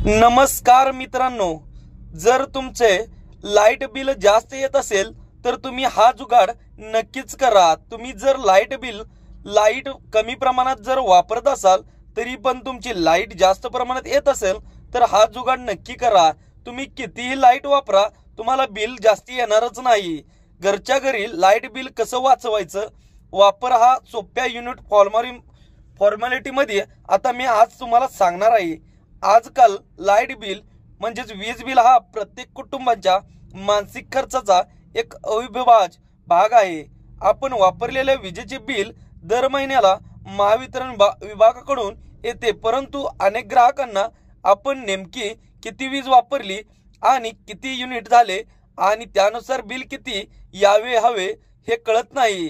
नमस्कार मित्रांनो, जर तुमचे लाईट बिल जास्त येत असेल तर तुम्ही हा जुगाड नक्कीच करा। तुम्ही जर लाईट कमी प्रमाणात जर वापरत असाल तरी पण तुमची लाईट जास्त प्रमाणात येत असेल तर हा जुगाड नक्की करा। तुम्ही कितीही लाईट वापरा, तुम्हाला बिल जास्त येणारच नाही। घरच्या घरी लाईट बिल कसं वाचवायचं, वापर हा सोप्या युनिट फॉर्मॅलिटी मध्ये आता मी आज तुम्हाला सांगणार आहे। आजकाल लाईट बिल म्हणजेच वीज बिल हा प्रत्येक कुटुंबाच्या मानसिक खर्चाचा एक अविभाज्य भाग आहे। आपण वापरलेल्या विजेचे बिल दर महिन्याला महावितरण विभागाकडून येते, परंतु अनेक ग्राहकांना आपण नेमकी किती वीज वापरली आणि किती युनिट झाले आणि त्यानुसार बिल किती यावे हवे हे कळत नाही।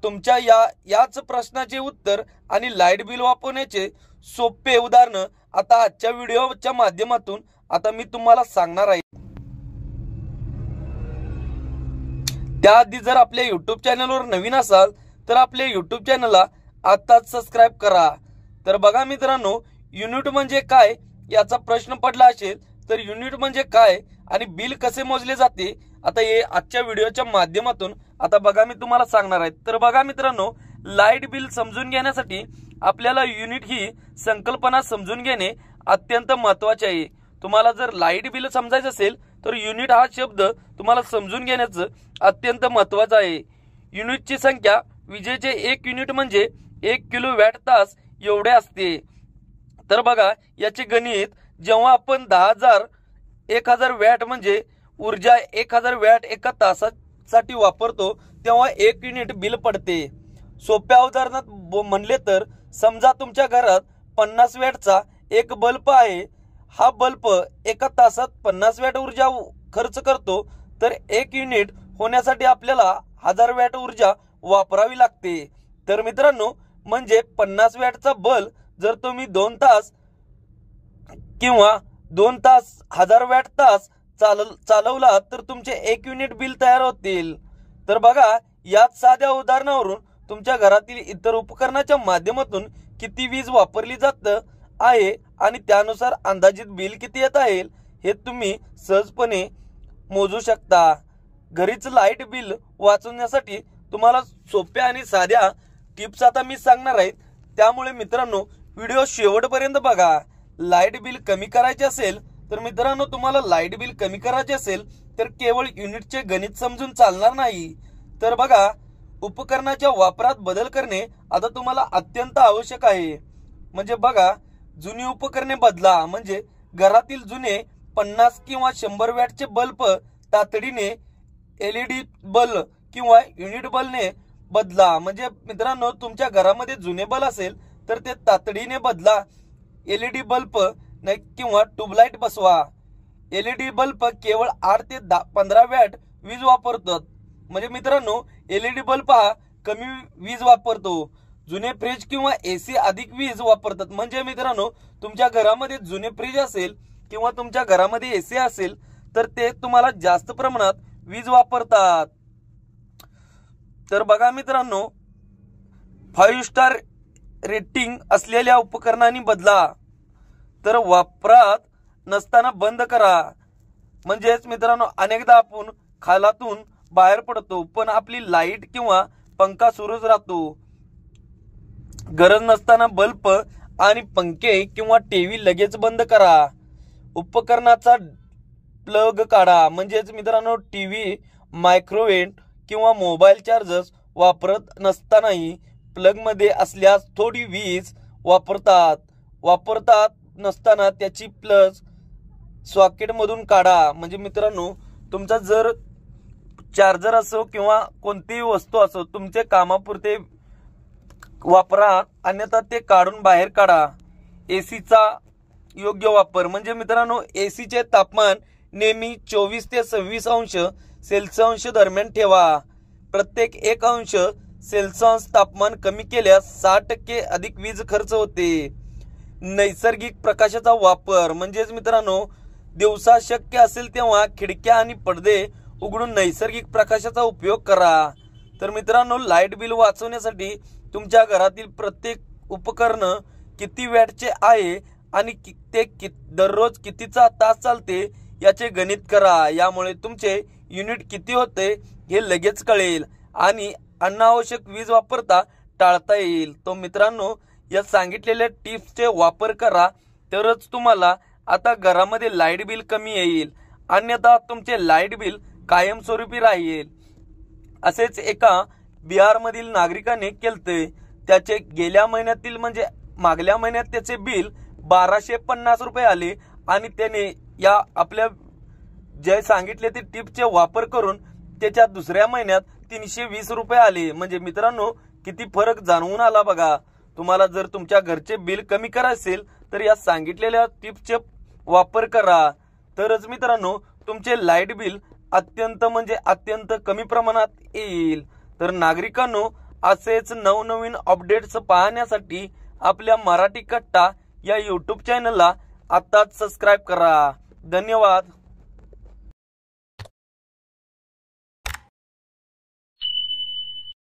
तुमच्या याच प्रश्नाचे उत्तर आणि लाईट बिल वापरण्याचे सोपे उदाहरण आता आजच्या व्हिडिओच्या माध्यमातून आता मी तुम्हाला सांगणार आहे। त्याआधी जर आपल्या YouTube चॅनलवर नवीन असाल तर आपल्या YouTube चॅनलला आताच सबस्क्राइब करा। तर बघा मित्रांनो, युनिट म्हणजे काय याचा प्रश्न पडला असेल तर युनिट म्हणजे काय आणि बिल कसे मोजले जाते आता हे आजच्या व्हिडिओच्या माध्यमातून आता बघा मी तुम्हाला सांगणार आहे। तर बघा मित्रांनो, लाईट बिल समजून घेण्यासाठी आपल्याला युनिट ही संकल्पना समजून घेणे अत्यंत महत्त्वाचे आहे। तुम्हाला जर लाईट बिल समजायचं असेल तर युनिट हा शब्द तुम्हाला समजून घेण्याचं अत्यंत महत्त्वाचं आहे। युनिटची संख्या विजेचे एक युनिट म्हणजे 1 किलोवॅट तास एवढे असते। तर बघा याचे गणित, जेव्हा आपण 10,000 वॅट म्हणजे ऊर्जा 1000 वॅट एका तासासाठी वापरतो तेव्हा 1 युनिट बिल पडते। सोप्या उदाहरणात म्हणले तर समजा तुमच्या घरात 50 वॅटचा एक बल्ब आहे। हा बल्ब एका तासात 50 वॅट ऊर्जा खर्च करतो, तर 1 युनिट होण्यासाठी आपल्याला 1000 वॅट ऊर्जा वापरावी लागते। तर मित्रांनो, म्हणजे 50 वॅटचा बल्ब जर तुम्ही 2 तास किंवा 2 तास 1000 वॅट तास चालवला तर तुमचे 1 युनिट बिल तयार होतील। तर बघा याच साध्या उदाहरणावरून तुमच्या घरातील इतर उपकरणाच्या माध्यमातून किती वीज वापरली जात आहे आणि त्यानुसार अंदाजित बिल किती येत आहे हे तुम्ही सहजपणे मोजू शकता। घरीच लाईट बिल वाचवण्यासाठी तुम्हाला सोप्या आणि साध्या टिप्स आता मी सांगणार आहे, त्यामुळे मित्रांनो व्हिडिओ शेवटपर्यंत बघा। लाईट बिल कमी करायचे असेल तर मित्रांनो, तुम्हाला लाईट बिल कमी करायचे असेल तर केवळ युनिटचे गणित समजून चालणार नाही। तर बघा, उपकरणाच्या वापरात बदल करणे आता तुम्हाला अत्यंत आवश्यक आहे। म्हणजे बघा, जुनी उपकरणे बदला, म्हणजे घरातील जुने 50 किंवा 100 वॅटचे बल्ब तातडीने LED बल्ब किंवा युनिट बल्बने बदला। म्हणजे मित्रांनो, तुमच्या घरामध्ये जुने बल्ब असेल तर ते तातडीने बदला। LED बल्ब किंवा ट्यूबलाइट बसवा। LED बल्ब केवळ 8 ते 15 वॅट वीज वापरतात। म्हणजे मित्रांनो, LED बल्ब हा कमी वीज वापरतो। जुने फ्रीज किंवा AC अधिक वीज वापरतात। म्हणजे मित्रांनो, तुमच्या घरामध्ये जुने फ्रीज असेल किंवा तुमच्या घरामध्ये AC असेल तर ते तुम्हाला जास्त प्रमाणात वीज वापरतात। तर बघा मित्रांनो, 5 स्टार रेटिंग असलेल्या उपकरणांनी बदला, तर वापरात नसताना बंद करा। म्हणजेच मित्रांनो, अनेकदा आपण खालातून बाहेर पडतो पण आपली लाईट किंवा पंखा सुरूच राहतो। गरज नसताना बल्ब आणि पंखे किंवा टीव्ही लगेच बंद करा। उपकरणाचा प्लग काढा। म्हणजेच मित्रांनो, टीव्ही, मायक्रोवेव्ह किंवा मोबाईल चार्जर्स वापरत नसतानाही प्लग मध्ये असल्यास थोडी वीज वापरतात नसताना त्याची प्लग सॉकेट मधून काढा। म्हणजे मित्रांनो, तुमचा जर चार्जर असो किंवा कोणतीही वस्तू असो, तुमचे कामापुरते वापरा, अन्यथा ते काढून बाहेर काढा। एसीचा योग्य वापर, म्हणजे मित्रांनो, एसीचे तापमान नेहमी 24 ते 26 अंश सेल्सिअस दरम्यान ठेवा। प्रत्येक 1 अंश सेल्सिअस तापमान कमी केल्यास 60% अधिक वीज खर्च होते। नैसर्गिक प्रकाशाचा वापर, म्हणजेच मित्रांनो, दिवसा शक्य असेल तेव्हा खिडक्या आणि पडदे उघडून नैसर्गिक प्रकाशाचा उपयोग करा। तर मित्रांनो, लाईट बिल वाचवण्यासाठी तुमच्या घरातील प्रत्येक उपकरण किती वॅटचे आहे आणि दररोज कितीचा तास चालते याचे गणित करा। यामुळे तुमचे युनिट किती होते हे लगेच कळेल आणि अनावश्यक वीज वापरता टाळता येईल। तो मित्रांनो, या सांगितलेल्या टिप्सचे वापर करा, तरच तुम्हाला आता घरामध्ये लाईट बिल कमी येईल, अन्यथा तुमचे लाईट बिल कायमस्वरूपी राहील। असेच एका बिहार मधील नागरिकाने केलते। त्याचे गेल्या महिन्यातील म्हणजे मागल्या महिन्यात त्याचे बिल 1250 रुपये आले आणि त्याने या आपल्या जे सांगितले ते टिपचे वापर करून त्याच्या दुसऱ्या महिन्यात 320 रुपये आले। म्हणजे मित्रांनो, किती फरक जाणवून आला बघा। तुम्हाला जर तुमच्या घरचे बिल कमी करायचे असेल तर या सांगितलेल्या टिपचे वापर करा, तरच मित्रांनो तुमचे लाईट बिल अत्यंत कमी प्रमाणात येईल। तर नागरिकांनो, असेच नवनवीन अपडेट्स पाहण्यासाठी आपल्या मराठी कट्टा या YouTube चॅनलला आताच सबस्क्राइब करा। धन्यवाद।